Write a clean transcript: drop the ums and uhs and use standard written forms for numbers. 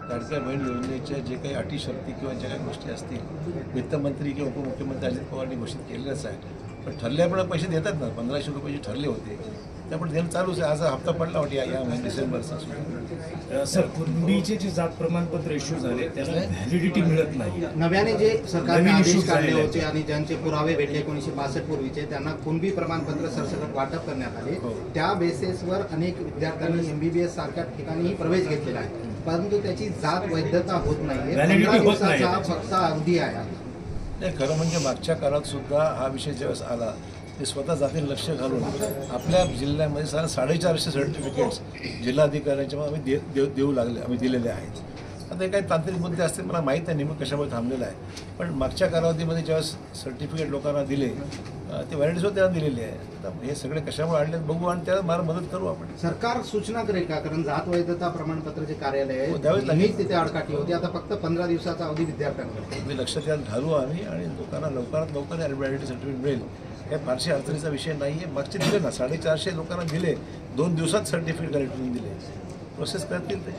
लाडक्या बहीण योजनेच्या जे काही अटी शर्ती किंवा ज्या काही गोष्टी असतील वित्तमंत्री किंवा उपमुख्यमंत्री अजित पवारांनी घोषित केलेलंच आहे. पण ठरल्याप्रमाणे पैसे देतात ना. 1500 रुपये जे ठरले होते त्यामुळे देणं चालूच आहे. आज हप्ता पडला होता या महिन्यात डिसेंबरचा. सर, कुणबीचे जे जात प्रमाणपत्र इश्यू झाले त्याला व्हॅलिडिटी मिळत नाही. नव्याने जे सरकारने आदेश काढले होते आणि ज्यांचे पुरावे भेटले 1962 पूर्वीचे त्यांना कुणबी प्रमाणपत्र सरसकट वाटप करण्यात आले. त्या बेसिसवर अनेक विद्यार्थ्यांनी MBBS सारख्या ठिकाणीही प्रवेश घेतलेला आहे, परंतु त्याची जात वैधता होत नाहीये. 15 दिवसाचा फक्त अवधी आहे. नाही, खरं म्हणजे मागच्या काळात सुद्धा हा विषय ज्यावेळेस आला ते स्वतः जातीने लक्ष घालून आपल्या जिल्ह्यामध्ये 450 सर्टिफिकेट्स जिल्हाधिकाऱ्यांच्या आम्ही देऊ लागले, आम्ही दिलेले आहेत. आता हे काही तांत्रिक मुद्दे असतील मला माहीत नाही नेमकं कशामुळे थांबलेलं आहे. पण मागच्या कालावधीमध्ये ज्यावेळेस सर्टिफिकेट लोकांना दिले ते व्हॅलिडिटीसुद्धा त्यांना दिलेली आहे. आता हे सगळे कशामुळे आणले बघू आणि त्याला मला मदत करू आपण. सरकार सूचना करेल का? कारण जात वैधता प्रमाणपत्र जे कार्यालय आहे मीच तिथे आडकाठी होती. आता फक्त 15 दिवसाचा अवधी विद्यार्थ्यांकडे. तुम्ही लक्ष त्यात घालू आम्ही आणि लोकांना लवकरात लवकर व्हॅलिडिटी सर्टिफिकेट मिळेल. हे फारशी अडचणीचा विषय नाही आहे. मागचे दिले ना 450 लोकांना दिले, 2 दिवसात सर्टिफिकेट व्हॅलिडिटी दिले. प्रोसेस करतील ते.